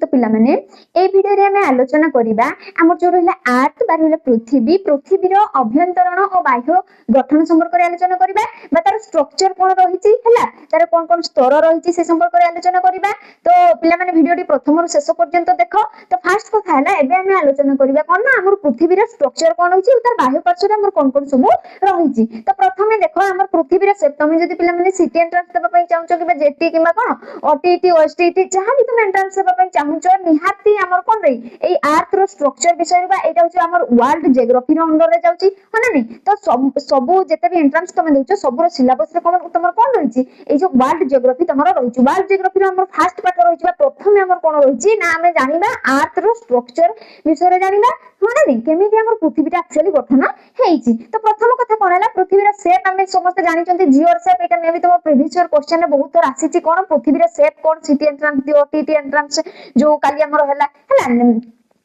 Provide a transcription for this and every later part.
तो पिला माने ए भिडियो रे हमें आलोचना करिबा हमर जो रहला अर्थ बा रहला पृथ्वी पृथ्वी रो अभ्यंतरण और बाह्य गठन संपर्क रे आलोचना करिबा बा तार स्ट्रक्चर कोन रहिछि हला तार कोन कोन स्तर रहिछि से संपर्क रे आलोचना करिबा। तो पिला माने भिडियो टी प्रथम रु शेष पर्यंत देखो। तो फास्ट कथा हला एबे हमें आलोचना करिबा कोन ना हमर पृथ्वी रो स्ट्रक्चर कोन होछि तार बाह्य पार्श्व रे हमर कोन कोन सब रहिछि। तो प्रथमे देखो हमर पृथ्वी रो शेप तमे जदी पिला माने सिटी एंट्रेंस देबा पई चाहउछो कि जेटी किबा कोन ओटीटी ओएसटीटी जहां भी तुम एंट्रेंस देबा पई चाहउछो निहाती हमर कोन रे एई अर्थ रो स्ट्रक्चर विषय बा एटा होछि हमर वर्ल्ड जियोग्राफी रो अंडर रे जाउछि हना नि। तो सब जेते भी एंट्रेंस तमे देउछो सब रो सिलेबस रे कोन तमर कोन रहिछि एई जो वर्ल्ड जियोग्राफी तमर रहिछि। वर्ल्ड जियोग्राफी रो हमर फर्स्ट पार्ट रहिछि प्रथमे हमर कोन रहिछि ना हमें जानिबा अर्थ रो स्ट्रक्चर विषय रे जानिबा हना नि केमिति हमर पृथ्वीटा एक्चुअली गठन हेइछि। तो प्रथम कथा कोन हला पृथ्वी रो शेप हमें समस्त जानि चंती जियोर शेप एटा मे भी तो प्रीवियस ईयर क्वेश्चन रे बहुत थोर आसीछि कोन पृथ्वी रो शेप कोन सिटी एंट्रेंस दी ओटीटी एंट्रेंस जो काली हमर हला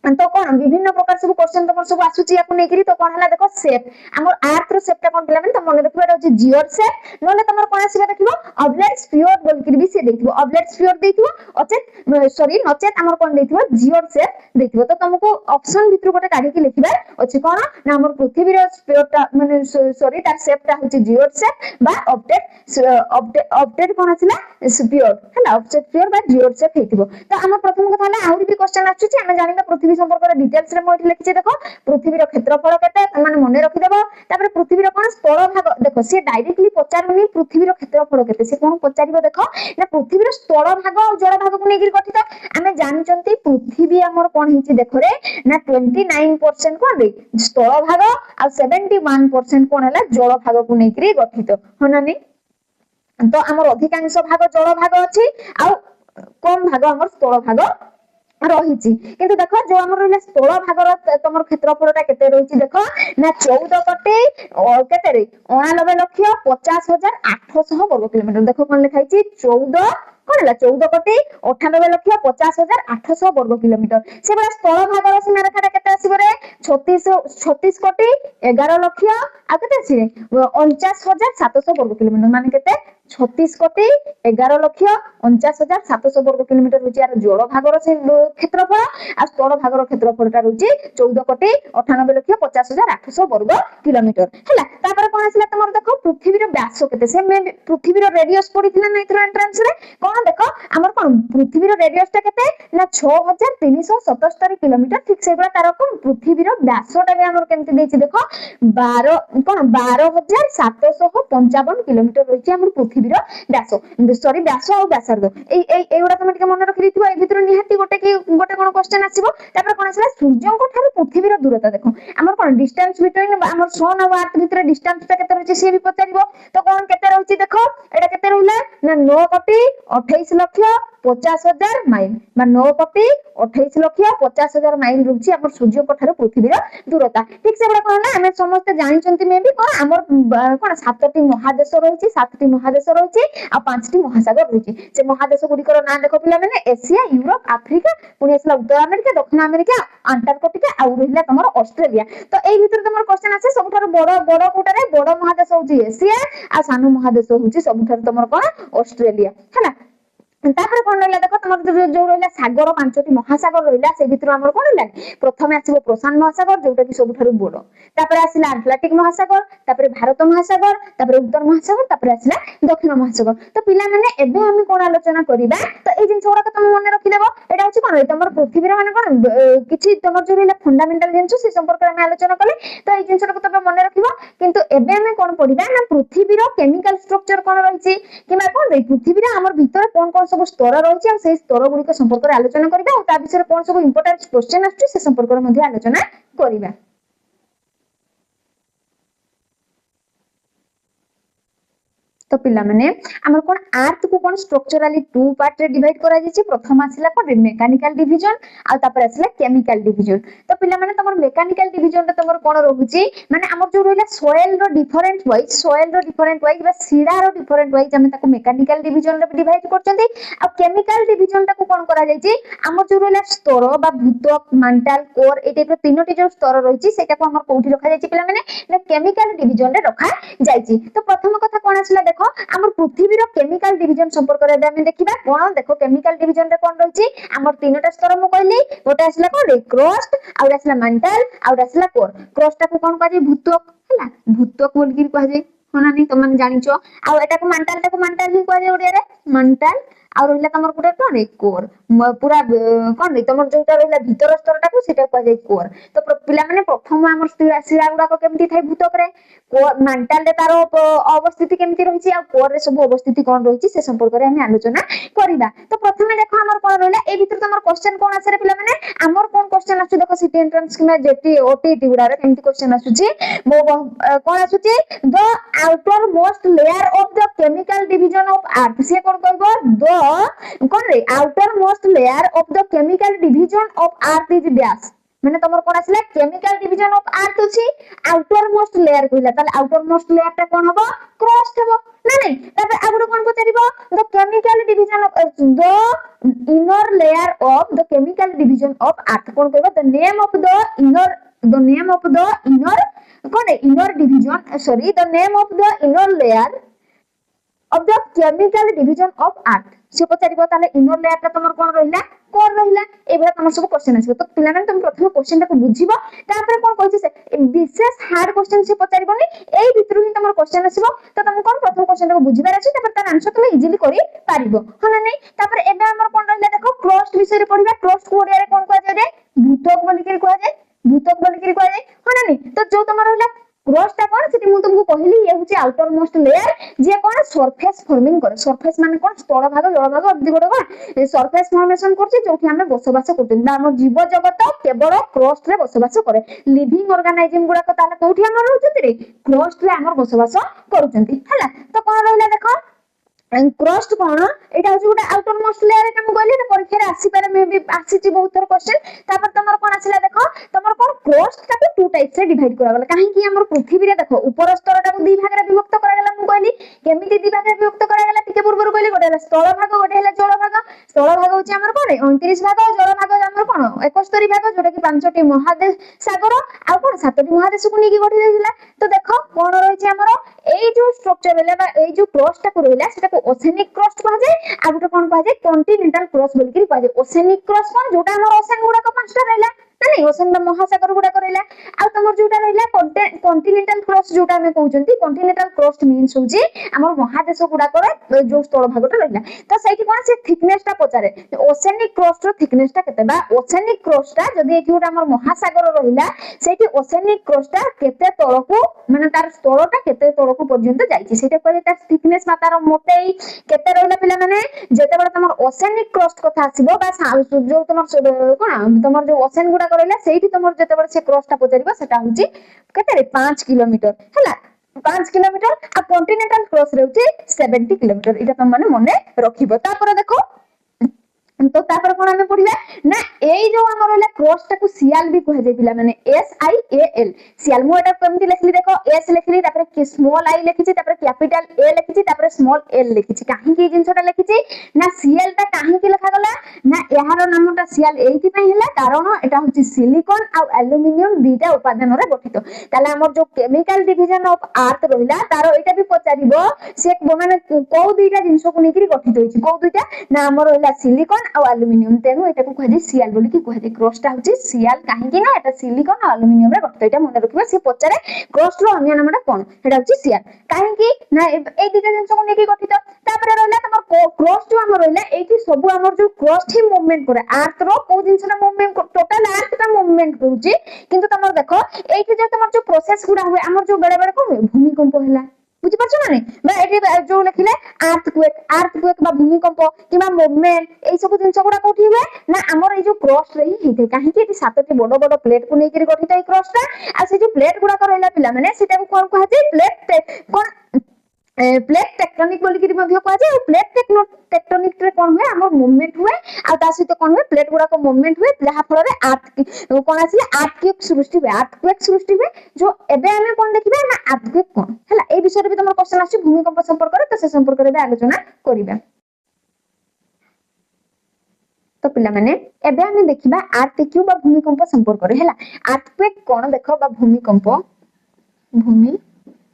तो कौन विभिन्न प्रकार सब क्वेश्चन तमर सब आसुची याकु नेकरी। तो कौन हला देखो शेप हमर अर्थ रो शेपटा कोन पिला माने त मने रखबा होची जियोर शेप नले तमर कोन आसीबा देखिबो ऑब्लेट स्फीयर बोलकि भी से देखिबो ऑब्लेट स्फीयर देथिबो अचेत सॉरी नचेत हमर कोन देथिबो जियोर शेप देथिबो। तो तुमको ऑप्शन भितर गोटे काढी के लिखिबा अछि कोन ना हमर पृथ्वी रो स्फीयरटा माने सॉरी तार शेपटा होची जियोर शेप बा ऑब्जेक्ट कोन आसीला स्फीयर हला ऑब्जेक्ट स्फीयर बा जियोर शेप हेतिबो। तो हमर प्रथम कथा हला आउरी भी क्वेश्चन आछुची हम जानिबा पृथ्वी संपर्क रे डिटेल्स रे मोइठ लिखिছে देखो पृथ्वी रो क्षेत्रफल केते माने मने रखि देबो। तापर पृथ्वी रो कोन स्थल भाग देखो से डायरेक्टली पचारनी पृथ्वी रो क्षेत्रफल केते से कोन पचारिबो देखो ना पृथ्वी रो स्थल भाग और जल भाग को नेगिर गठित हमें जानचंती पृथ्वी हमर कोन हिची देखो रे ना 29% कोन रे स्थल भाग और 71% कोन हला जल भाग को नेगिर गठित होना नि। तो हमर अधिकांश भाग जल भाग अछि आ कम भाग हमर स्थल भाग रहिछि। किंतु देखो जो हमर रहला स्थल भागर तमर क्षेत्रफलटा केते रहिछि देखो ना 14 कोटी केते रे 89 लक्ष 50,800 वर्ग किलोमीटर देखो कोन लिखाइछि 14 कोन हला 14 कोटी 98 लक्ष 50,800 वर्ग किलोमीटर। से बड़ा स्थल भागर सीमा रेखाटा केते आसीबो रे 36 कोटी 11 लक्ष आ केते आसी 49,700 वर्ग किलोमीटर माने केते 36 कोटी 11 लक्ष 49,700 वर्ग किलोमीटर होची यार जल भागर से क्षेत्रफल आ स्थल भागर क्षेत्रफलटा होची 14 कोटी 98 लक्ष 50,800 वर्ग किलोमीटर हला। तापर कोन आसीला तमर देखो पृथ्वी रो व्यास केते से पृथ्वी रो रेडियस पडिथिला नै थ्रो एंट्रेंस रे कोन देखो हमर कोन पृथ्वी रो रेडियस टा केते ना 6377 किलोमीटर ठीक से बड़ा तार कोन पृथ्वी रो व्यासटा भी हमर केमति देछि देखो 12,755 किलोमीटर होची हमर पृथ्वी रो व्यास सॉरी व्यास और व्यासार्ध एगुडा तुम टिके मन रखि दिथिबो ए भितर निहाती गोटे कोन क्वेश्चन आसीबो। तापर कोन आसीला सूर्य को थारे पृथ्वी रो दूरता देखो हमर कोन डिस्टेंस बिटवीन हमर सन और अर्थ भितर डिस्टेंस ता केते रहछि से भी पचारिबो। तो कोन केते रहछि देखो एटा केते रहला ना 9 कोटी 28 लक्ष 50,000 माइल बा 9 कोटी 28 लक्ष 50,000 माइल रहछि हमर सूर्य को थारे पृथ्वी रो दूरता ठीक से बड़ा कोन ना हम समस्त जानि चंती मे भी कोन हमर कोन 7टी महादेश रहछि 7टी महादेश रहछि आ 5टी महासागर रहिछि। से महादेश गुडिकर नाम देखो पिला माने एशिया यूरोप अफ्रीका पुनी असला उत्तर अमेरिका दक्षिण अमेरिका अंटार्कटिका आ रहिला तमर ऑस्ट्रेलिया। तो एई भितर तमर क्वेश्चन आसे सबठार बड़ कोटा रे बड़ महादेश होछि एशिया आ सानो महादेश होछि सबठार तमर कोन ऑस्ट्रेलिया हला। तापर कोन रहला देखो तमर जो रहला सागर 5टी महासागर रहला से भितर हमर कोन रहला प्रथमे आसीबो प्रशांत महासागर जोटा कि सबठार बड़ तापर आसीला अटलांटिक महासागर तापर भारत महासागर तापर उत्तर महासागर तापर आसीला दक्षिण महासागर। तो पिला माने एबे हम कोन आलोचना करिबा तो ए जिंस गुडा तुम मन रखि देबो एटा होछि कोन तमर पृथ्वी रे माने कोन किछि तमर जो रहला फंडामेंटल जिंस से संपर्क में आलोचना कले तो ए जिंस को तबे मन रखिबो। किंतु एबे हम कोन पढिबा ना पृथ्वी रो केमिकल स्ट्रक्चर कोन रहिछि किबा कोन रे पृथ्वी रे हमर भितर कोन कोन सब स्तर रहिछि आ से स्तर गुडी को संपर्क रे आलोचना करिबा और ता विषय कोन सब इंपोर्टेंट क्वेश्चन आछी से संपर्क रे मध्ये आलोचना करिबा। तो पिला माने हमर कोन अर्थ को कोन स्ट्रक्चरली टू पार्ट रे डिवाइड करा जायछि प्रथम आसिला कोन मेकानिकल डिवीजन आ तापर आसिला केमिकल डिवीजन। तो पिला माने तमर मेकानिकल डिवीजन रे तमर कोन रहउछि माने हमर जो रहला सोइल रो डिफरेंट वाइज बा सीडा रो डिफरेंट वाइज हम ताको मेकानिकल डिवीजन रे डिवाइड करचंती आ केमिकल डिवीजन ताको कोन करा जायछि हमर जो रहला स्तर बा भूतक मेंटल कोर ए टाइप रो तीनोटी जो स्तर रहिछि सेटा को हमर कोठी रखा जायछि पिला माने केमिकल डिवीजन रे रखा जायछि। तो प्रथम कथा कोन आसिला देखो हमर पृथ्वीर केमिकल डिवीजन संपर्क रे हम देखिबा कोन देखो केमिकल डिवीजन रे कोन रहिछि हमर तीनटा स्तर मु कहली गोटे आसला कोन क्रस्ट आउर आसला मेंटल आउर आसला कोर क्रस्ट को कोन कहै भूत्वक हला भूत्वक बोल कि कहै होना नहीं तुम जानिचो आ एटा को मेंटल ही कहै ओडिया रे मेंटल आ रहिला तमर गुटे कोन कोर पूरा कोन रे तमर जोटा रहिला भीतर स्तरटा को सेटा कहै कोर तो पिला माने प्रथम हमर शिरा गुडा को केमती थाई भूतक रे कोर मेंटल रे तारो अवस्थिति केमती रहिछि आ कोर रे सब अवस्थिति कोन रहिछि से संपर्क रे हम आलोचना करिबा तो प्रथमे देखो हमर कोन रहिला ए भीतर तमर क्वेश्चन कोन आसे रे पिला माने हमर कोन क्वेश्चन आसु देखो सिटी एंट्रेंस किना जेटी ओटीटी गुडा रे केमती क्वेश्चन आसुछि मो कोन आसुछि the outermost layer of the chemical division of earth से कोन कहबो द कोन रे outermost layer of the chemical division of earth is dash माने तमर कोन आसला केमिकल डिवीजन ऑफ अर्थ अछि आउटर मोस्ट लेयर कहला ताले आउटर मोस्ट लेयर ता कोन हबो क्रस्ट हबो ना नहीं तबे आगुड कोन पचारिबो the chemical division of the inner layer of the chemical division of earth कोन कहबो the name of the inner कोन inner division sorry the name of the inner layer of the chemical division of earth से पचारिबो ताले inner layer ता तमर कोन रहिला core रहिला एबे तमर सब क्वेश्चन आसीबो तो पिला माने तुम प्रथम क्वेश्चन को बुझिबो तापर कोन कहै से विशेष हार्ड क्वेश्चन से पचारिबोनी एई भितरु ही तमर क्वेश्चन आसीबो तो तुम कोन प्रथम क्वेश्चन को बुझिबार अछि तापर तार आंसर तुम इजीली करि पारिबो हना नै तापर एबे हमर कोन रहिला देखो क्रस्ट विषय रे पढिबा क्रस्ट को ओडिया रे कोन कहै जाय भूतक बोली के कहै जाय भूतक बोली के कहै जाय हना नै तो जो तमर रहिला क्रस्ट कोन सेठी मु तुमको कहली ये होची आउटर मोस्ट लेयर जे कोन सरफेस फॉर्मिंग करे सरफेस माने कोन स्थल भाग जल भाग अबि गोटे कोन सरफेस फॉर्मेशन करछि जोठी हम बसवास करते हमर जीव जगत केवल क्रस्ट रे बसवास करे लिविंग ऑर्गेनाइजम गुडा को ताले कोठी हम रहउछथि रे क्रस्ट रे हमर बसवास करूछथि हला तो कोन रहला देखो क्रस्ट कोन एटा होची गोटे आउटर मोस्ट लेयर रे हम कहली परीक्षा रे आसी पारे मे भी आसीची बहुत थर क्वेश्चन तापर तमर कोन आसीला देखो तमर कोन क्रस्ट ता टू टाइप से डिवाइड करा गला काहे कि हमर पृथ्वी रे देखो ऊपर स्तर ता को दुई भाग रे विभक्त करा गला हम कहली केमिति दुई भाग रे विभक्त करा गला टिके पूर्व कहली गोटे स्थल भाग गोटे हैला जल भाग स्थल भाग होची हमर कोन 29 भाग जल भाग हमर कोन 71 भाग जोटा कि पांचटी महादेश सागर आ कोन सातटी महादेश को नेकी गठी देला तो देखो कोन रहिछि हमर एई जो स्ट्रक्चर हैला बा एई जो क्रस्ट ता को रहला सेटा ओसेनिक क्रस्ट कहा जाय आ गोटे कोन कहा जाय कॉन्टिनेंटल क्रस्ट बोल के कहा जाय ओसेनिक क्रस्ट कोन जोटा हमर ओशन गुडा को पांचटा रहला नहीं ओशन महासागर गुडा करैला आ तमर जोटा रहिला कॉन्टिनेंटल क्रस्ट जोटा हमें कहउचंती कॉन्टिनेंटल क्रस्ट मींस होची हमर महादेश गुडा कर जो स्थल भागटा रहिला तो सेठी कोन से थिकनेस ता पचारे ओशेनिक क्रस्ट रो थिकनेस ता केते बा ओशेनिक क्रस्ट ता जदी एठी गोटा हमर महासागर रहिला सेठी ओशेनिक क्रस्ट ता केते तळको माने तार स्थलटा केते तळको पर्यंत जाईची सेटा कहले तार थिकनेस बा तार मोटेई केते रहिला पिला माने जेते बडा तमर ओशेनिक क्रस्ट कथा आसीबो बा जो तमर कोन तमर जो ओशन गुडा करैला सेठी तमर जेते बडा से क्रस्ट ता पचारिबो सेटा होची केते रे 5 किलोमीटर हला 5 किलोमीटर आ कॉन्टिनेंटल क्रॉस रहउची 70 किलोमीटर इटा तुम माने मने रखिबो तापर देखो तो तापर कोन हमें पढिबा ना एई जो हमर होला क्रॉस ता को सियाल भी कह जाय पिला माने एस आई ए एल सियाल मु एटा केमति लिखली देखो एस लिखली तापर के स्मॉल आई लिखिची तापर कैपिटल ए लिखिची तापर स्मॉल एल लिखिची काहे की जिंसटा लिखिची ना सीएल ता काहे की लिखा गला ना एहार नामटा सियाल एइथि पई हला कारण एटा होची सिलिकॉन आ एल्युमिनियम दुईटा उपादान रे गठित ताले हमर जो केमिकल डिवीजन ऑफ अर्थ रहिला तारो एटा भी पचारिबो से माने को दुईटा जिंस को नेकरी गठित होईची को दुईटा ना हमर होला सिलिकॉन आ एल्युमिनियम तेनु एटा को कहै सियाल बोली की कहै क्रॉस ता होची सियाल काहे की ना एटा सिलिकॉन आ एल्युमिनियम रे गठित एटा मन रखिबा से पचारे क्रॉस रो अन्य नामटा कोन एटा होची सियाल काहे की ना ए दुईटा जिंस को नेकी गठित तापर रहला तमर क्रॉस जो हमर रहला एठी सब हमर जो क्रॉस ही मूवमेंट करे अर्थ रो को जिंसना मूवमेंट टोटल अर्थ ता मूवमेंट करूची किंतु तमर देखो एठी जे तमर जो प्रोसेस गुडा हुए हमर जो बेले बेले को भूमिकंप होला बुझि परछ ना नै बा एठी जो लिखिले अर्थक्वेक बा भूमिकंप किबा मूवमेंट एई सब जिंस गुडा कोठी हुए ना हमर ए जो क्रॉस रही हिते काहे कि एठी सातटी बड़ बड़ प्लेट को नेकरी गठित ए क्रॉस ता आ से जो प्लेट गुडा करैला पिला माने सेटा को कोन कहै छै प्लेट टेक्टोनिक बोली कि मध्य कह जाय प्लेट टेक्टोनिक रे कोन हुए हमर मूवमेंट हुए आ ता सहित कोन हुए प्लेट गुडा को मूवमेंट हुए जहा फल रे अर्थ कोन आसी अर्थक्वेक सृष्टि हुए जो एबे हमें कोन देखिबा ना अर्थक्वेक कोन हला ए विषय रे भी तमर क्वेश्चन आसी भूमिकंप संपर्क रे तो से संपर्क रे आलोचना करिबा तो पिला माने एबे हमें देखिबा अर्थक्वेक बा भूमिकंप संपर्क रे हला अर्थक्वेक कोन देखो बा भूमिकंप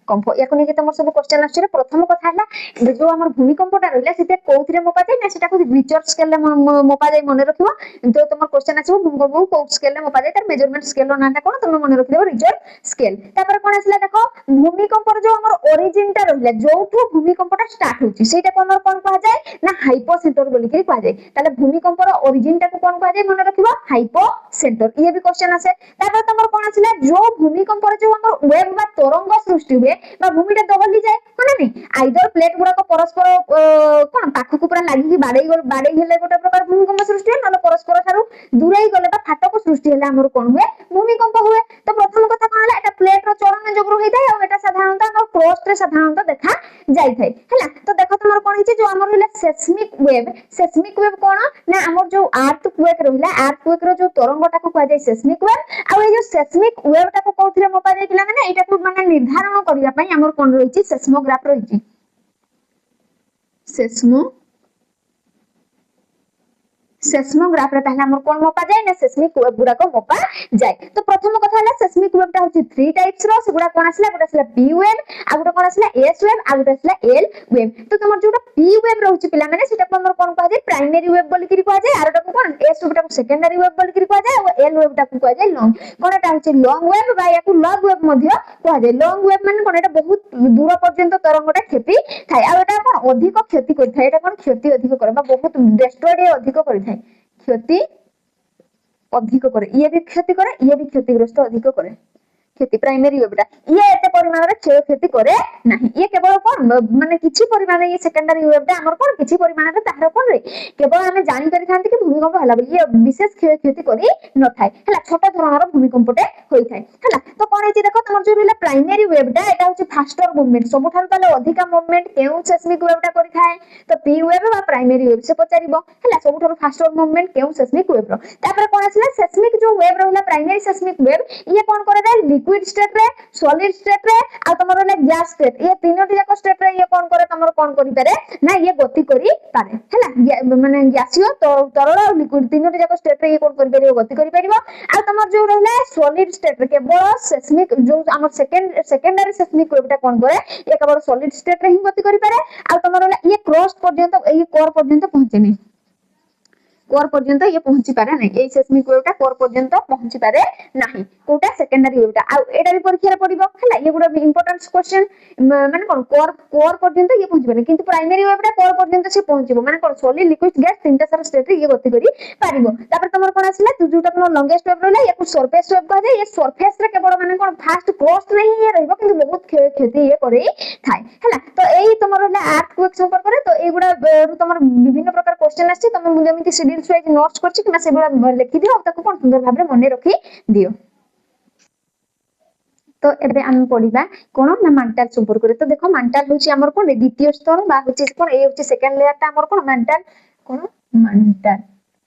कंप या को नहीं तुम सब क्वेश्चन आछे प्रथम कथा है जो हमर भूमिकंपटा रहला सेते कोउथिरे मपा जाय ना सेटा को रिचर स्केल रे मपा जाय मन रखिबो तो तुम क्वेश्चन आछो भूमिकंप को स्केल रे मपा जाय तार मेजरमेंट स्केल रो नाटा कोन तुम मन रखिबो रिचर स्केल तापर कोन आसला देखो भूमिकंपर जो हमर ओरिजिन टा रहला जोठू भूमिकंपटा स्टार्ट होची सेटा कोन कहा जाय ना हाइपोसेंटर बोली के कहा जाय ताले भूमिकंपर ओरिजिन टा को कोन कहा जाय मन रखिबो हाइपोसेंटर ये भी क्वेश्चन आसे तापर तुमर कोन आसला जो भूमिकंपर जो हमर वेव बा तरंग सृष्टि हुए बा भूमिटा दबली जाए कोन नहीं आइदर प्लेट गुडा को परस्पर कोन पाखु को पूरा लागि बाडई हेले गोटे प्रकार भूमिकंप सृष्टि है नले परस्पर थारु दूरई गले बा फाटक सृष्टि हेले हमर कोन हुए भूमिकंप हुए तो प्रथम कथा कोन हला एटा प्लेट रो चलन जोगरु होई थाए और एटा साधारणतः हमर क्रस्ट रे साधारणतः देखा जाई थाए हैला तो देखो तुमर कोन हिची जो हमर हला सेस्मिक वेव कोन ना हमर जो अर्थक्वेक रहला अर्थक्वेक रो जो तरंगटा को कहा जाय सेस्मिक वेव आ ए जो सेस्मिक वेव टा को कोथिरे मपा जाय पिला माने एटा को माने निर्धारण करिया पई हमर कोन रहिची सेस्मोग्राफ रहिची सेस्मोग्राफ रे ताहले हमर कोन मपा जाय ना सेस्मिक वेव गुडा को मपा जाय तो प्रथम कथा हला सेस्मिक वेव टा होची थ्री टाइप्स रो सेगुडा कोन आसला गोटा आसला पी वेव आ गोटा कोन आसला एस वेव आ गोटा आसला एल वेव तो तमर जोटा पी वेव रहउची पिला माने सेटा को हमर कोन कहा जाय प्राइमरी वेव बोली कि कहा जाय आरोटा को कोन एस वेव टा को सेकेंडरी वेव बोली कि कहा जाय और एल वेव टा को कहा जाय लॉन्ग कोनटा होची लॉन्ग वेव बा या को लॉग वेव मध्य कहा जाय लॉन्ग वेव माने कोन एटा बहुत दूर पर्यंत तरंगटा खेपी थाय आ एटा कोन अधिक क्षति करि थाय एटा कोन क्षति अधिक करे बा बहुत डिस्ट्रॉय अधिक करि थाय क्षति अधिक करे ये भी क्षति करे ये भी क्षतिग्रस्त अधिक करे क्षति प्राइमरी वेवटा ये एते परिमाण रे क्षति करे नाही ये केवल कोन माने किछि परिमाण ये सेकेंडरी वेवटा हमर कोन किछि परिमाण रे तार कोन रे केवल हमें जानि करि थांती कि भूमिकंप हला बोली ये विशेष क्षति करी न थाय हला छोटा धरणर भूमिकंपटे होई थाय हला तो कोन हेची देखो तमर जो रहला प्राइमरी वेवटा एटा होची फास्टर मूवमेंट सब थार ताले अधिक मूवमेंट केउ सेस्मिक वेवटा करि थाय तो पी वेव बा प्राइमरी वेव से पचारिबो हला सब थार फास्टर मूवमेंट केउ सेस्मिक वेव रो तापर कोन आसला सेस्मिक जो वेव रहला प्राइमरी सेस्मिक वेव ये कोन करे दे लिक्विड स्टेट रे सॉलिड स्टेट रे आ तमरो ले गैस स्टेट ये तीनोटी जाक स्टेट रे ये कोन करे तमरो कोन करि पारे ना ये गति करि पारे हैला माने गैसीय तो तरल और लिक्विड तीनोटी जाक स्टेट रे ये कोन करि पारिबो गति करि पारिबो आ तमर जो रहला सॉलिड स्टेट रे केवल सेस्मिक जो हमर सेकेंडरी सेस्मिक वेवटा कोन करे ये केवल सॉलिड स्टेट रे ही गति करि पारे आ तमरो ये क्रॉस पर्यंत ये कोर पर्यंत पहुंचेनी कोर पर्यंत ये पहुंची पारे नै ए सेस्मिक वेवटा कोर पर्यंत पहुंची पारे नाही कोटा सेकेंडरी वेवटा आ एटा भी परीक्षा रे पडिबो हला ये गुडा इंपोर्टेंट क्वेश्चन माने कोन कोर पर्यंत ये पहुंची पारे किंतु प्राइमरी वेवटा कोर पर्यंत से पहुंचीबो माने कोन सॉलिड लिक्विड गैस तीनटा सारा स्टेट रे ये गति करी पारिबो तापर तमर कोन आसीला जोटा कोन लॉन्गेस्ट वेव रहला या को सरफेस वेव कह जाय ये सरफेस रे केवल माने कोन फास्ट क्रॉस नहीं ये रहबो किंतु बहुत क्षति ये करे थाय हला तो एई तमर रहला अर्थक्वेक संपर्क रे तो ए गुडा तमर विभिन्न प्रकार क्वेश्चन आछि तम जेमिति शेड्यूल वाइज नोट्स करछि कि से गुडा लिखि दियो ताको कोन सुंदर भाबरे मने रखि दियो तो एबे हम पढिबा कोन ना मेंटल संपर्क रे तो देखो मेंटल होछि हमर कोन द्वितीय स्तर बा होछि कोन ए होछि सेकंड लेयर ता हमर कोन मेंटल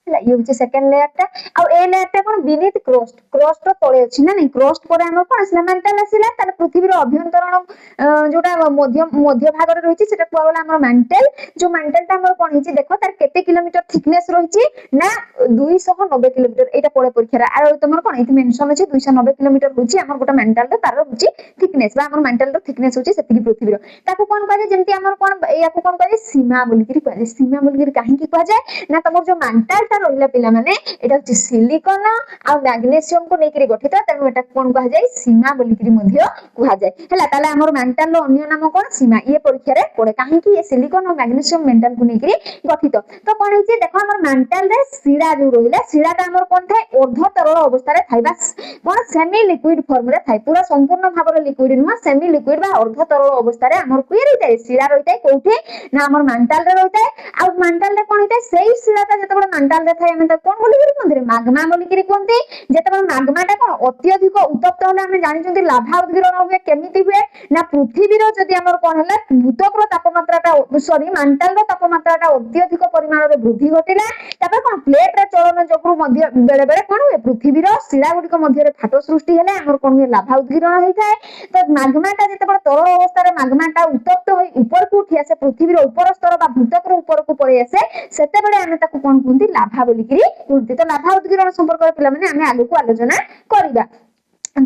हला ये होछि सेकंड लेयर ता आ ए लेयर ता कोन बीनीथ क्रस्ट तो तळे अछि ना नहीं क्रस्ट पर हमर कोन असला मेंटल आसिला तार पृथ्वी रो अभ्यंतरण जोटा मध्य भाग रे रहिछि सेटा कोला हमर मेंटल जो मेंटल ता हमर कोन हिछि देखो तार केते किलोमीटर थिकनेस रहिछि ना 290 किलोमीटर एटा पळे परीक्षा रे आ तमर कोन इति मेंशन अछि 290 किलोमीटर होछि हमर गोटा मेंटल रे तार होछि थिकनेस बा हमर मेंटल रो थिकनेस होछि सेति पृथ्वी रो ताको कोन कहै जेंति हमर कोन या को कोन कहै सीमा बोलगिरी कहै सीमा बोलगिरी काहे की कहै जाय ना तमर जो मेंटल रहिला पिला माने एटा होची सिलिकॉन आ मैग्नीशियम को नेकरी गठित तेनु एटा कोन कहा जाय सीमा बोलिकरी मध्य कहा जाय हला ताले हमर मेंटल रो अन्य नाम कोन सीमा ये परीक्षा रे पड़े काहे की ये सिलिकॉन और मैग्नीशियम मेंटल को नेकरी गठित तो कोन हिची देखो हमर मेंटल रे सीडा जो रहिला सीडाटा हमर कोन थाय अर्ध तरल अवस्था रे थाइबा कोन सेमी लिक्विड फॉर्म रे थाय पूरा संपूर्ण भाव रे लिक्विड नुवा सेमी लिक्विड बा अर्ध तरल अवस्था रे हमर कुई रहिताय सीडा रहिताय कोठे ना हमर मेंटल रे रहिताय आ मेंटल रे कोन हिताय सेही सीडाटा जते बड मेंटल रे थाय हम कोन बोली करी कोन रे माग्मा बोली करी कोनते जेते बड माग्माटा कोन अत्यधिक उत्तप्त होले हम जानि जंती लाभा उद्गीरण होबे केमिति हुए ना पृथ्वी रो जदि हमर कोन हला भूतक रो तापमात्राटा सॉरी मेंटल रो तापमात्राटा अत्यधिक परिमाण रे वृद्धि घटिला तापर कोन प्लेट रे चलन जकरू मध्य बेले बेले कोन हुए पृथ्वी रो शिला गुडी को मध्य रे फाटो सृष्टि हेले हमर कोन हुए लाभा उद्गीरण होइथाय तो माग्माटा जेते बड तरल अवस्था रे माग्माटा उत्तप्त होई ऊपर को उठी आसे पृथ्वी रो ऊपर स्तर बा भूतक रो ऊपर को पळे आसे सेते बेले हम ताको कोन कुंती लाभा बोली करी कुंती तो लाभा उद्गीरण संपर्क पिला माने हम आगु को आलोचना करिबा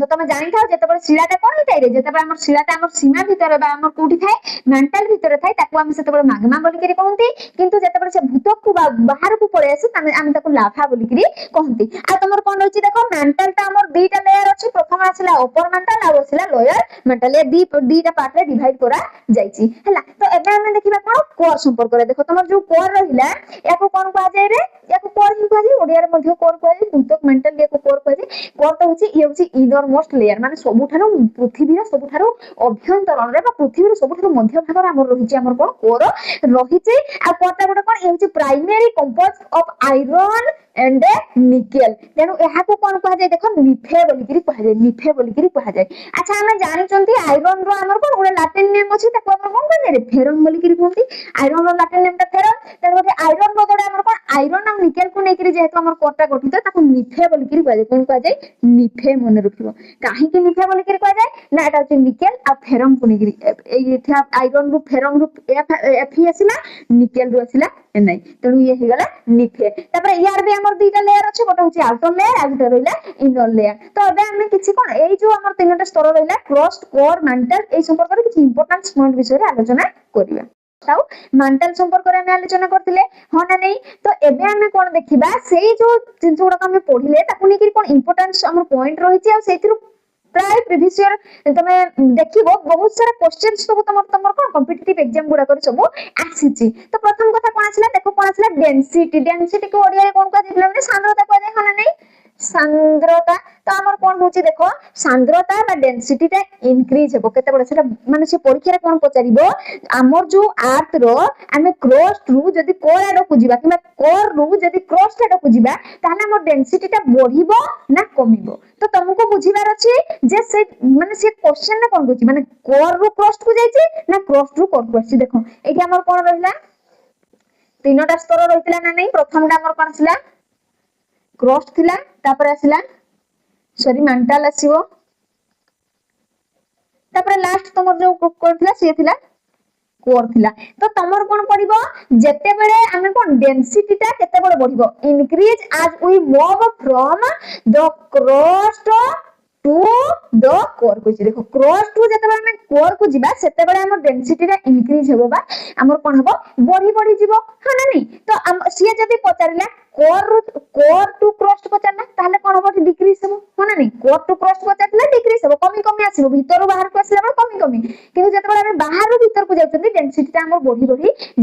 तो तुम जानी था जेतेबेले शिलाटा कोन होइताय रे जेतेबेले हमर शिलाटा हमर सीमा भितर बा हमर कोठी थाए मेंटल भितर थाए ताकू हम सेतेबेले माग्मा बोली करी कहंती किंतु जेतेबेले से भूतक को बाहर को पळे आसे तमे हम ताकू लाफा बोली करी कहंती आ तमर कोन होची देखो मेंटल ता हमर दुईटा लेयर अछि प्रथम आसला अपर मेंटल आ आसला लोअर मेंटल ए दुईटा पार्ट रे डिवाइड करा जाईची हला तो एबे हम देखिबा कोन कोर संपर्क रे देखो तमर जो कोर रहिला याको कोन कहा जाय रे याको कोर ही कहा जाय ओडिया रे मध्ये कोर कहा जाय भूतक मेंटल याको कोर कहा जाय कोर तो होची ये होची इनर मोस्ट लेयर माने सबुठारो पृथ्वीर सबुठारो अभ्यंतरण रे बा पृथ्वीर सबुठारो मध्य भाग रे हमर रहिची हमर कोन कोर रहिची आ कोरटा गोटे कोन ये होची primary compound of iron and nickel तेनु एहा को कोन कहा जाय देखो निफे बोली करी कहा जाय अच्छा हम जानि चंती आयरन रो हमर कोन ओडे लैटिन नेम अछि ताको हमर कोन कहा जाय फेरन बोली करी कहंती आयरन रो लैटिन नेम ता फेरन तेनु गोटे आयरन रो जोडे हमर कोन आयरन और निकेल को नै करी जेहेतु हमर कोरटा गठित ताको निफे बोली करी कहा जाय कोन कहा जाय निफे मन रखिबो काहे कि निफे बोली करी कहा जाय ना एटा अछि निकेल आ फेरन को नै करी एई एथा आयरन रो फेरन रो एफ ही आसिला निकेल रो आसिला नै तेनु ये हे गला निफे तापर यार बे हमर दुईटा लेयर अछि गोटे होची आउटर लेयर आ गोटे रहिला इनर लेयर तो अबे हम किछि कोन एई जो हमर तीनटा स्तर रहिला क्रस्ट कोर मेंटल एई संपर्क रे किछि इंपोर्टेंट पॉइंट विषय रे आलोचना करिबा ताऊ मेंटल संपर्क रे हम आलोचना करथिले हो ना नहीं तो एबे हम कोन देखिबा सेई जो जिंस गुडा हम पढिले ताकु नै कि कोन इंपोर्टेंट हमर पॉइंट रहिछि आ सेथिरु प्राय प्रीवियस ईयर तमे देखिबो बहुत सारा क्वेश्चंस सब तमर कोन कॉम्पिटिटिव एग्जाम गुडा कर सब आसीछि तो प्रथम कथा कोन आसिला देखो कोन आसिला डेंसिटी को ओडिया रे कोन का दिखला माने सांद्रता को जाय हना नहीं सांद्रता तो हमर कोन होची देखो सांद्रता बा डेंसिटी ता इंक्रीज हेबो केते बडा सेटा माने से परीक्षा रे कोन पचारिबो हमर जो अर्थ रो हमें क्रस्ट रु जदी कोर आडो कुजिबा किबा कोर रु जदी क्रस्ट आडो कुजिबा ताले हमर डेंसिटी ता बढ़िबो ना कमिबो तो तुमको बुझिबार अछि जे से माने से क्वेश्चन ना कोन कहछि माने कोर रु क्रस्ट को जाईछि ना क्रस्ट रु कोर को आछि देखो एठी हमर कोन रहिला तीनटा स्तर रहितला ना नहीं प्रथमटा हमर कोन आसिला क्रस्ट थिला तापर आसिला सॉरी मेंटल आसीबो तापर लास्ट तमर जो कोन थिला से थिला कोर थिला तो तमर कोन पडिबो जते बेले हमें कोन डेंसिटी ता केते बेले बढ़िबो increase as we move from the crust to the core को देखो क्रॉस टू जते बेले हम कोर को जिबा सेते बेले हमर डेंसिटी रा इंक्रीज हेबो बा हमर कोन हबो बढ़ी जिवो हा ना नहीं तो सिए जदी पचारिला कोर टू क्रॉस पचारना ताले कोन हबो डिक्रीज हेबो हा ना नहीं कोर टू क्रॉस पचारला डिक्रीज हेबो कमी आसीबो भीतर बाहर को आसीला कमी किंतु जते बेले हम बाहर भीतर को जाउछन डेंसिटी ता हमर बढ़ी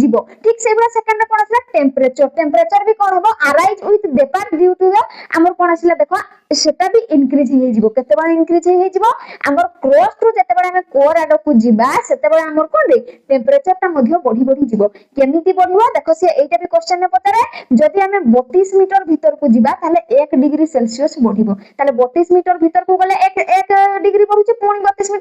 जिवो ठीक सेबला सेकंड कोन आसीला टेंपरेचर भी कोन हबो arise with vapour due to the हमर कोन आसीला देखो सेटा भी इंक्रीज हे जिवो केते बार इंक्रीज हे जिवो हमर क्रॉस टू जते बेले हम कोर आडो को जिबा सेते बेले हमर कोन रे टेंपरेचर ता मध्ये बढ़ी जिवो केमिति बढ़िबो देखो से एटा भी क्वेश्चन में पतारे जदी हम 32 मीटर भीतर को जिबा ताले 1 डिग्री सेल्सियस बढ़िबो ताले 32 मीटर भीतर को गले 1 डिग्री बढ़ुची पुणी 32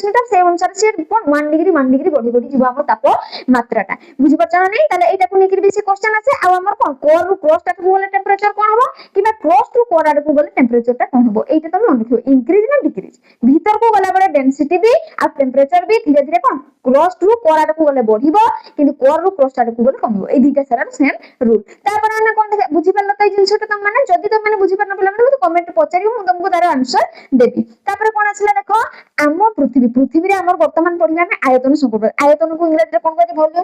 मीटर से अनुसार से 1 डिग्री बढ़ी जिवो हमर तापमात्राटा बुझि परछन नै ताले एटा को नेकि बेसी क्वेश्चन आसे आ हमर कोन कोर रु क्रॉस ता को गले टेंपरेचर कोन हबो किबा क्रॉस टू कोर आडो को गले टेंपरेचर ता कोन हबो एटा तुम मन रखियो इंक्रीज ना डिक्रीज भीतर को गला बळे डेंसिटी भी आ टेंपरेचर भी धीरे धीरे कोन क्रॉस टू कोर आडो को गले बढ़िबो किंतु कोर रु क्रॉस आडो को गले कमिबो ए दुईटा सारा सेम रूल तापर हम कोन बुझि परलो त जिंसटा तुम माने जदी तुम माने बुझि परन पिला माने कमेंट पचारियो मु तुमको तार आंसर देबी तापर कोन आछला देखो आम पृथ्वी रे हमर वर्तमान पढिला में आयतन संपर्क आयतन को इंग्लिश रे कोन कहै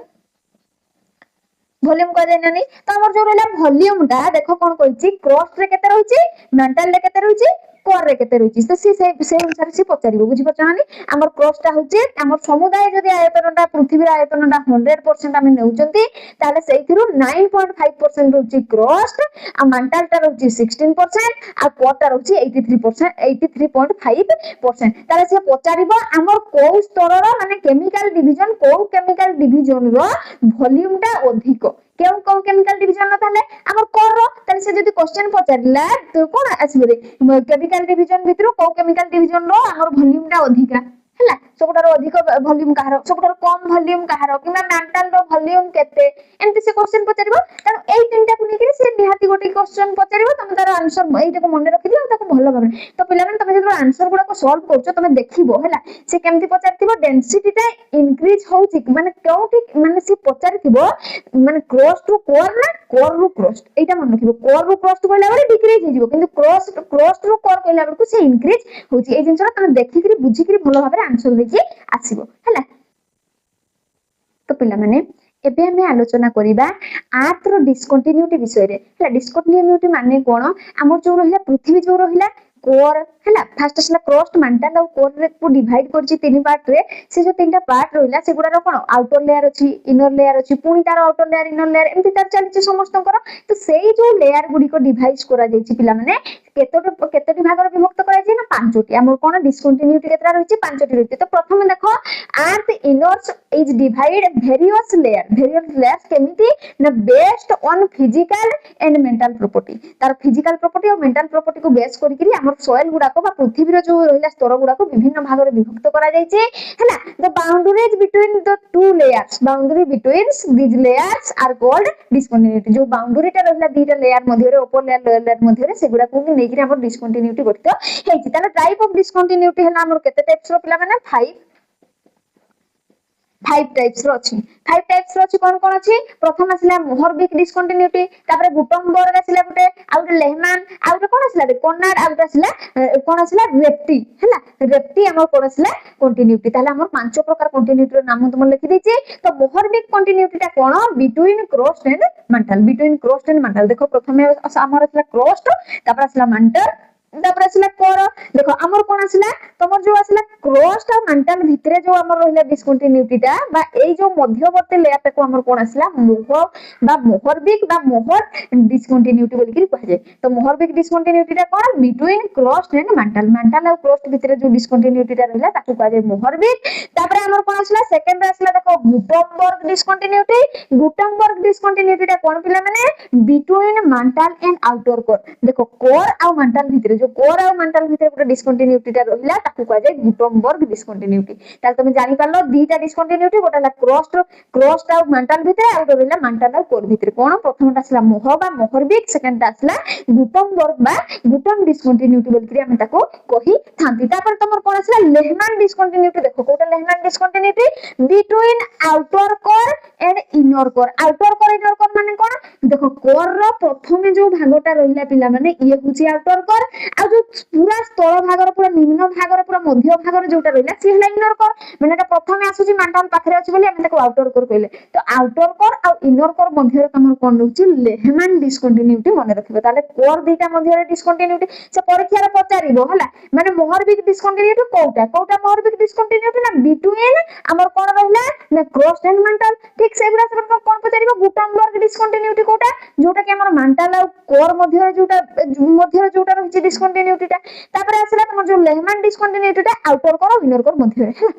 वॉल्यूम कह देना नहीं तो हमर जो रहला वॉल्यूम टा देखो कोन कहछि क्रॉस रे केते रहिछि मेंटल रे केते रहिछि कोर रे केते रहिछि तो से अनुसार से पचारिबो बुझि परछानी हमर क्रॉस टा होछि हमर समुदाय जदी आयतनटा पृथ्वी रे आयतनटा 100% हम नेउचंती ताले सेइथिरु 9.5% होछि क्रॉस आ मेंटल टा होछि 16% आ कोर टा होछि 83.5% ताले से पचारिबो हमर को स्तर रो माने केमिकल डिवीजन रो वॉल्यूम टा अधिक केउ को केमिकल डिवीजन ताले हमर कोर रो ताले से जदी क्वेश्चन पचारिला तो कोन आसीबे केमिकल डिवीजन भितरो को केमिकल डिवीजन रो हमर वॉल्यूम टा अधिका हला ସବୁଠାରୁ ଅଧିକ ଭଲ୍ୟୁମ କାହାର, ସବୁଠାରୁ କମ ଭଲ୍ୟୁମ କାହାର, କିମ୍ବା ମେଣ୍ଟାଲ ର ଭଲ୍ୟୁମ କେତେ, ଏମିତି ସେ क्वेश्चन ପଚାରିବ। ତେଣୁ ଏଇ ତିନିଟା କୁ ନେଇକି ସେ ନିହାତି ଗୋଟେ क्वेश्चन पचारिबो, तमे तार आंसर एइटाको मने रखिदियो ताको भलो भाबे। तो पिला माने तमे जेतो आंसर गुडा को सॉल्व करछो तमे देखिबो हैला से केमति पचारथिबो, डेंसिटी टा इंक्रीज होउची माने कोउठी माने से पचारथिबो माने क्रॉस टू कोर ना कोर रु क्रॉस, एइटा मन रखिबो। कोर रु क्रॉस कहला बेले डिक्रीज हे जिवो, किंतु क्रॉस टू कोर कहला बेले से इंक्रीज होउची। ए जिंसरा तमे देखिकरी बुझिकरी भलो भाबे आंसर देकी आसीबो हैला। तो पिला माने एबे हमें आलोचना करिबा अर्थ रो डिस्कंटिन्यूटी विषय रे हैला। डिस्कंटिन्यूटी माने कोन, हमर जो रहिला पृथ्वी जो रहिला कोर हैला, फर्स्ट असला क्रस्ट मेंटल और कोर रे को डिवाइड करछि तीन पार्ट रे। से जो तीनटा पार्ट रहिला से गुडा रो कोन आउटर लेयर अछि, इनर लेयर अछि, पुनी तार आउटर लेयर इनर लेयर एमति तार चलिछि समस्तंकर। तो सेही जो लेयर गुडी को डिवाइड करा जाइछि पिला माने केतोटी भाग रे विभक्त करा जाय ना पांचोटी। हमर कोन डिस्कंटिन्यूटी केतरा रहिछि पांचोटी रहिछि। तो प्रथम देखो earth inners is divide various layers केमिति ना based on physical and mantle property. तार फिजिकल प्रॉपर्टी और मेंटल प्रॉपर्टी को बेस करिकरी हमर सॉइल गुडा को बा पृथ्वी रो जो रहिला स्तर गुडा को विभिन्न भाग रे विभक्त करा जाइछि हैला। The boundaries between the two layers, boundary between this layers are called discontinuity. जो बाउंड्री टा रहिला दीटा लेयर मध्ये रे ऊपर लेयर लोअर लेयर मध्ये रे से गुडा को नेकरी हमर डिस्कंटिन्यूटी गठित हेछि। ताले टाइप ऑफ डिस्कंटिन्यूटी हैला हमर केते टाइप्स रो पिला माने 5 टाइप्स रो अछि। 5 टाइप्स रो अछि कोन कोन अछि। प्रथम आसिला मोहरबिक डिस्कंटिन्यूटी, तापर गुटमबर्ग आसिला गुटे, आ गुटे लेहमान, आ गुटे कोन आसिला कोनाड, आ गुटे आसिला कोन आसिला रेप्टी हैला। रेप्टी हमर कोन आसिला कंटिन्यूटी। ताले हमर पांच प्रकार कंटिन्यूटी रो नाम तुम लिखि देछि। तो मोहरबिक कंटिन्यूटी टा कोन, between crust and mantle, between crust and mantle. देखो प्रथमे हमर आसिला क्रस्ट, तापर आसिला मेंटल, तापर आसिला कोर। देखो हमर कोन आसिला तमर जो आसिला क्रस्ट और मेंटल भितरे जो हमर रहिला डिस्कंटिन्यूटी टा बा एई जो मध्यवर्ती लेयर टा को हमर कोन आसिला मोह बा मोहरबिक बा मोहर डिस्कंटिन्यूटी बोली कि कह जाय। तो मोहरबिक डिस्कंटिन्यूटी टा कोन, between crust and mantle, mantle और क्रस्ट भितरे जो डिस्कंटिन्यूटी टा रहिला ताकू कह जाय मोहरबिक। तापर हमर कोन आसिला सेकंड आसिला देखो गुटमबर्ग डिस्कंटिन्यूटी। गुटमबर्ग डिस्कंटिन्यूटी टा कोन पिला माने between mental and outer core. देखो कोर और मेंटल भितरे जो कोर और मेंटल भितरे गुटे डिस्कंटिन्यूटी टा रहिला ताकू कह जाय गुटमबर्ग डिस्कंटिन्यूटी। ताले तुम जानि पारलो दीटा डिस्कंटिन्यूटी, गोटा ला क्रस्ट और मेंटल भितरे, आ गोटा रहिला मेंटल और कोर भितरे। कोन प्रथमटा आसला मोह बा मोहरबिक, सेकंड टा आसला गुटमबर्ग बा गुटम डिस्कंटिन्यूटी बोल कि हम ताको कहि थांती। तापर तमर कोन आसला लेहमान डिस्कंटिन्यूटी। देखो कोटा Lehmann discontinuity, between outer core and inner core. Outer core inner core माने कोन, देखो कोर रो प्रथमे जो भागटा रहिला पिला माने ये हुची आउटर कोर, आ जो पूरा स्थल भागर पूरा निम्न भागर पूरा मध्य भागर जोटा रहिला से हला इनर कोर। माने एटा प्रथमे आसुची मेंटल पाखरे अछि बोली हम ताको आउटर कोर कहले। तो आउटर कोर आ इनर कोर मध्य रे तमर कोन रहउची लेहमान डिस्कंटिन्यूटी मने रखिबो। ताले कोर दीटा मध्य रे डिस्कंटिन्यूटी से परीक्षा रे पचारिबो हला। माने मोहरबिक डिस्कंटिन्यूटी कोटा मोहरबिक डिस्कंटिन्यूटी ना बिटवीन हमर कोन रहिला ना क्रस्ट एंड मेंटल। ठीक सेबरा से कोन पचारिबो गुटमबर्ग डिस्कंटिन्यूटी कोटा जोटा कि हमर मेंटल आ कोर मध्य रे जोटा रहिची डिस्कंटिन्यूटी टा। तापर आसला तमर जो लेहमान डिस्कंटिन्यूटी टा आउटर कोर और इनर कोर मध्य रे है।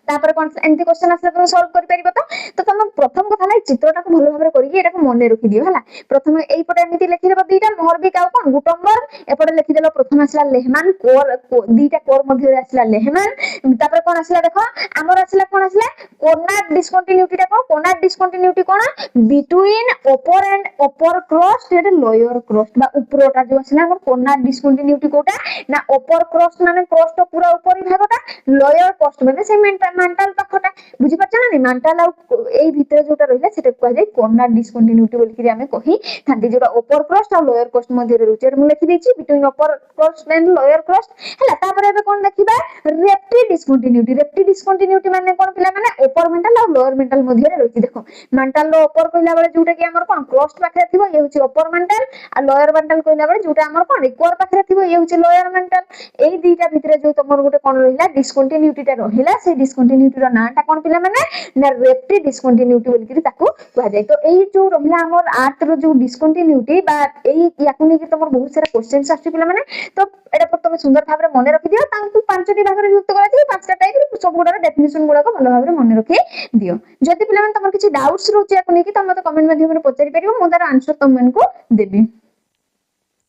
तापर कोन एंटी क्वेश्चन आसला तुम सॉल्व करि परिबो। तो तुम प्रथम कथा लाई चित्रटा को भलो भाबरे करिकि एटा को मने रखि दियो हला। प्रथम एई पटे एमिति लिखि देबो दीटा मोहरबिक आ कोन गुटमबर्ग, एपटे लिखि देलो प्रथम आसला लेहमान कोर दीटा कोर मध्य रे आसला लेहमान। तापर कोन आसला देखो हमर आसला कोन आसला कोनाड डिस्कंटिन्यूटी टा कोन, कोनाड डिस्कंटिन्यूटी कोन between upper crust and lower crust बा उपरोटा जो आसला हमर कोनाड डिस्कंटिन्यूटी कोटा ना अपर क्रस्ट माने क्रस्ट पूरा ऊपरी भागटा, लोअर क्रस्ट माने से मेंटल पाखटा बुझी पाछ ना। मेंटल आ एई भितरे जोटा रहिला सेटा कह जाय कोनाड डिस्कंटिन्यूटी बोल कि हमें कहि थांती। जोटा अपर क्रस्ट और लोअर क्रस्ट मध्ये रे रुचर मु लिखि देछि between upper crust and lower crust हैला। तापर एबे कोन देखिबा रेप्टी डिस्कंटिन्यूटी। रेप्टी डिस्कंटिन्यूटी माने कोन पिला माने अपर मेंटल और लोअर मेंटल मध्ये रे रुचि। देखो मेंटल रो अपर कहला बेले जोटा कि हमर कोन क्रस्ट पाखरे थिबो ये होछि अपर मेंटल, आ लोअर मेंटल कहला बेले जोटा हमर कोन कोर पाखरे थिबो ये होछि लोअर मेंटल। एई दीटा भितरे जो तमर गोटे कोन रहिला डिस्कंटिन्यूटी टा रहिला से डिस्कंटिन्यूटी रो नाटा कोन पिला माने ना रेप्टी डिस्कंटिन्यूटी बोल कि ताको कह जाय। तो एई जो रहिला हमर आर्थ रो जो डिस्कंटिन्यूटी बा एई याकु नै कि तमर बहुत सारा क्वेश्चंस आछि पिला माने। तो एटा पर तुम सुंदर भाबरे मने रखि दियो। तांकु पांचटी भागरे विभक्त करा जाय, पांचटा टाइप रे सब गुडा डेफिनेशन गुडा को भलो भाबरे मने रखि दियो। जदि पिला माने तमर किछि डाउट्स रहउछि याकु नै कि तम मते कमेंट माध्यम रे पचारि परिबो, मु तार आंसर तम मन को देबी।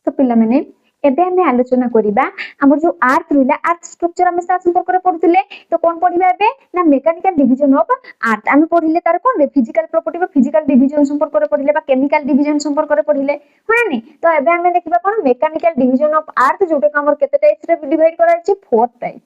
तो पिला माने एबे हमें आलोचना करिबा हमर जो अर्थ रहिला अर्थ स्ट्रक्चर हम सा संपर्क रे पढुतिले तो कोन पढिबा एबे ना मेकानिकल डिवीजन ऑफ अर्थ हम पढिले तार कोन रे फिजिकल प्रॉपर्टी बा फिजिकल डिवीजन संपर्क रे पढिले बा केमिकल डिवीजन संपर्क रे पढिले होना नहीं तो एबे हमें देखिबा कोन मेकानिकल डिवीजन ऑफ अर्थ जोटे हमर केते टाइप्स रे डिवाइड करा छै फोर टाइप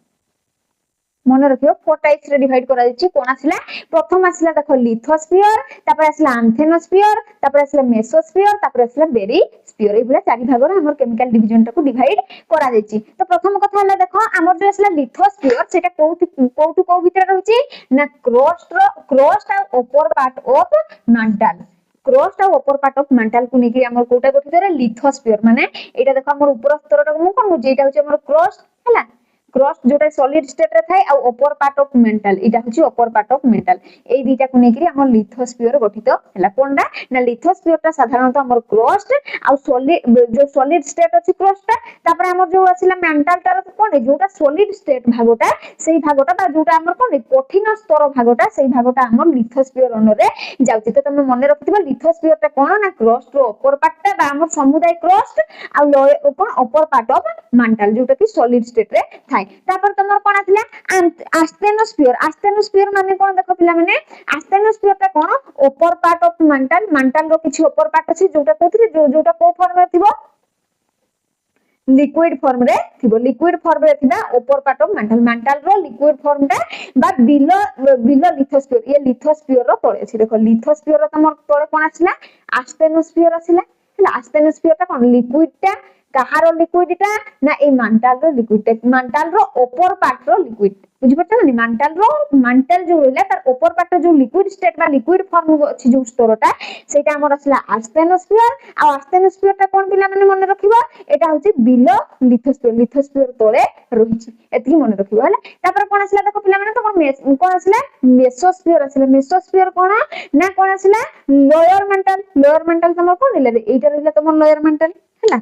मन रखियो फोर टाइप्स रे डिवाइड करा छै कोन आसिला प्रथम आसिला देखो लिथोस्फियर तापर आसिला एंथेनोस्फियर तापर आसिला मेसोस्फियर तापर आसिला बेरिस्फियर ए भला चारि भाग रे हमर केमिकल डिवीजन टाको डिवाइड करा जायछि तो प्रथम कथा हला देखो हमर जो आसिला लिथोस्फियर सेटा कोउटु को भीतर रहछि ना क्रस्ट आ upper part of mantle crust आ अपर पार्ट ऑफ मेंटल को नेकी हमर कोटा गठित रे लिथोस्फियर माने एटा देखो हमर ऊपर स्तर टा मु कोन जेटा होछि हमर क्रस्ट हला क्रस्ट जोटा सॉलिड स्टेट रे थाए आ अपर पार्ट ऑफ मेंटल एटा होछि अपर पार्ट ऑफ मेंटल एई दुईटा को नेकी हमर लिथोस्फियर गठित हला कोनडा ना लिथोस्फियर ता साधारणतः हमर क्रस्ट आ सॉलिड जो सॉलिड स्टेट अछि क्रस्ट ता तापर हमर जो आसिला मेंटल तार कोन जोटा सॉलिड स्टेट भागोटा सेई भागोटा बा जोटा हमर कोन कठिन स्तर भागोटा सेई भागोटा हमर लिथोस्फियर अनर रे जाउछि तो तमे मने रखिबा लिथोस्फियर ता कोन ना क्रस्ट रो अपर पार्ट ता बा हमर समुदाय क्रस्ट आ लोअर कोन अपर पार्ट ऑफ मेंटल जोटा कि सॉलिड स्टेट रे थाए तापर तमर कोन आथिला आस्थेनोस्फियर माने कोन देखो पिला माने आस्थेनोस्फियर ता कोन अपर पार्ट ऑफ मेंटल रो किछि अपर पार्ट अछि जोटा कोथि जोटा को फॉर्म रे थिबो लिक्विड फॉर्म रे थिबो लिक्विड फॉर्म रे थिबा अपर पार्ट ऑफ मेंटल रो लिक्विड फॉर्म ता बा बिलो लिथोस्फियर ये लिथोस्फियर रो तळे अछि देखो लिथोस्फियर रो तमर तळे कोन आछिला आस्थेनोस्फियर आछिला आस्थेनोस्फियर ता कोन लिक्विड ता कहारो लिक्विडटा ना ए मेंटल रो लिक्विड मेंटल रो अपर पार्ट रो लिक्विड बुझि पड़ता ना मेंटल जो रहला तार अपर पार्ट जो लिक्विड स्टेट बा लिक्विड फॉर्म अछि जो स्तरटा सेटा हमर असला आस्थेनोस्फियर आ आस्थेनोस्फियर ता कोन पिला माने मन रखिबा एटा होछि बिलो लिथोस्फियर तळे रहिछि एतकी मन रखिबा हला तापर कोन असला देखो पिला माने तो कोन असला मेसोस्फियर कोन ना कोन असला लोअर मेंटल तमर कोन रहला एटा रहला तमर लोअर मेंटल हला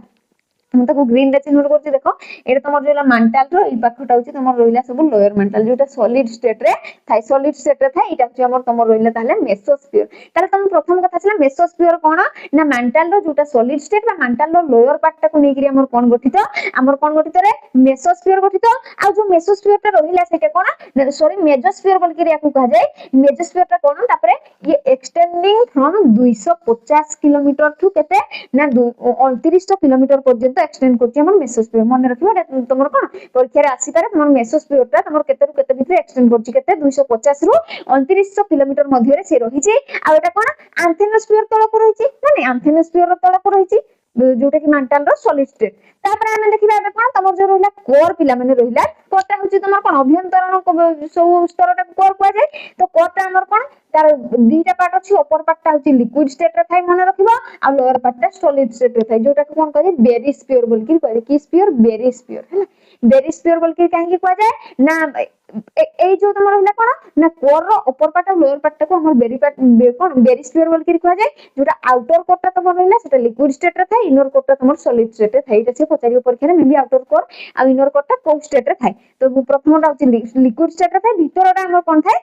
हम ताको ग्रीन रे चिन्ह करछि देखो एटा तमर जोला मेंटल रो ई पाखटा होछि तमर रोइला सब लोअर मेंटल जोटा सॉलिड स्टेट रे थाई सॉलिड स्टेट रे थाई एटा होछि हमर तमर रोइला ताले मेसोस्फियर ताले तम प्रथम कथा छला मेसोस्फियर कोन ना मेंटल रो जोटा सॉलिड स्टेट बा मेंटल रो लोअर पार्ट टा को नेकरी हमर कोन गठित रे मेसोस्फियर गठित आ जो मेसोस्फियर टा रोहिला सेटा कोन सॉरी मेजोस्फियर बोल के याकू कहा जाय मेजोस्फियर टा कोन तापरे ये एक्सटेंडिंग फ्रॉम 250 किलोमीटर टू केते ना 2900 किलोमीटर पर्यंत एक्सटेंड करछि हमर मेसोस्फियर मन रखिबा तमर कोन परीक्षा रे आसी पारे तमर मेसोस्फियर ता तमर केते रु केते भितर एक्सटेंड करछि केते 250 रु 2900 किलोमीटर मध्ये रे से रहिछि आ एटा कोन एंथेनोस्फियर तळ को रहिछि माने एंथेनोस्फियर रो तळ को रहिछि जोटा कि मेंटल रो सॉलिड स्टेट तापर हम देखिबा एबे कोन तमर जो रहला कोर पिला माने रहला कोरटा होछि तमर कोन अभ्यंतरण सब स्तरटा कोर को जाय तो कोरटा हमर कोन तार दुईटा पार्ट अछि अपर पार्ट ता होछि लिक्विड स्टेट रे थाई मन रखिबा आ लोअर पार्ट ता सॉलिड स्टेट रे थाई जोटा कि कोन कहै बेरिस्फियर बोल के कहै कि स्फियर बेरिस्फियर हैला बेरिस्फियर बोल के काहे कि कहै जाय ना ए जो तमर रहला कोन ना कोर रो अपर पार्ट और लोअर पार्ट को हमर बेरी पार्ट कोन बेरिस्फियर बोल के कहै जाय जोटा आउटर कोर ता तमर रहला सेटा लिक्विड स्टेट रे थाई इनर कोर ता तमर सॉलिड स्टेट रे थाई एटा से पचारियो परीक्षा रे मे भी आउटर कोर आ इनर कोर ता को स्टेट रे थाई तो प्रथमटा होछि लिक्विड स्टेट रे थाई भीतरटा हमर कोन थाई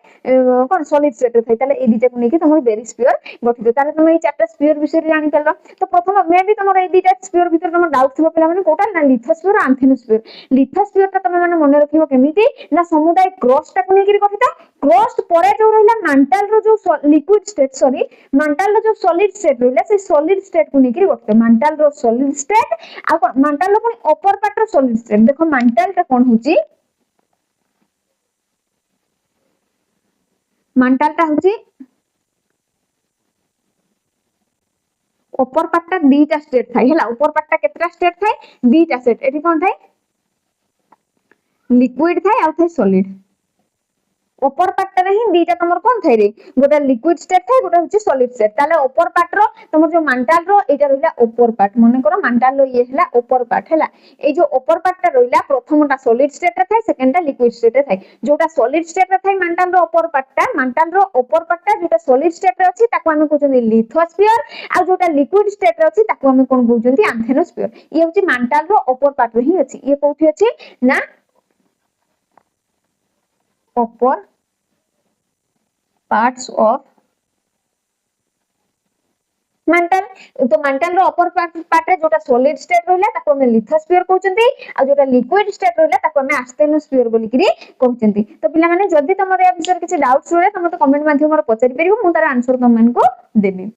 कोन सॉलिड स्टेट रे थाई ताले ए दिटा को नेकी तमर बेरिस्फियर गठित ताले तमे ए चारटा स्फियर विषय जानि परलो तो प्रथम मे भी तमर ए दिटा स्फियर भीतर तमर डाउट थिबो पिला माने कोटा ना लिथोस्फियर आ लिथोस्फियर ता तमे माने मन रखिबो केमिति ना समुदाय क्रस्ट ता को नेकी गठित क्रस्ट परे जो रहला मेंटल रो जो लिक्विड स्टेट सॉरी मेंटल रो जो सॉलिड स्टेट रहला से सॉलिड स्टेट को नेकी गठित मेंटल रो सॉलिड स्टेट आ मेंटल रो कोन अपर पार्ट रो सॉलिड स्टेट देखो मेंटल ता कोन होची मेंटल ता होची अपर पार्ट ता दीटा स्टेट थाई हैला अपर पार्ट ता केतरा स्टेट थाई दीटा स्टेट एठी कोन थाई लिक्विड थाई आ थाई सॉलिड अपर पार्ट रे ही दीटा तमर कोन थाई रे गोटा लिक्विड स्टेट थाई गोटा होची सॉलिड स्टेट ताले अपर पार्ट रो तमर जो मेंटल रो एटा रहला अपर पार्ट मने करो मेंटल रो ये हला अपर पार्ट हला ए जो अपर पार्ट ता रहला प्रथमटा सॉलिड स्टेट रे थाई सेकंडटा लिक्विड स्टेट रे थाई जोटा सॉलिड स्टेट रे थाई मेंटल रो अपर पार्ट ता जोटा सॉलिड स्टेट रे अछि ताको हम कहउछन लिथोस्फियर आ जोटा लिक्विड स्टेट रे अछि ताको हम कोन कहउछन एंथेनोस्फियर ये होची मेंटल रो अपर पार्ट रे ही अछि ये कोठी अछि ना अपर parts of mantle तो mantle रो upper part रे जोटा solid state रहला ताको हम lithosphere कहउचंती आ जोटा liquid state रहला ताको हम asthenosphere बोली करी कहउचंती तो पिला माने जदी तमरे या विषय किछि डाउट्स होले तम तो कमेंट माध्यम रे पचारि परिबो मु तार आंसर तम मन को देबी।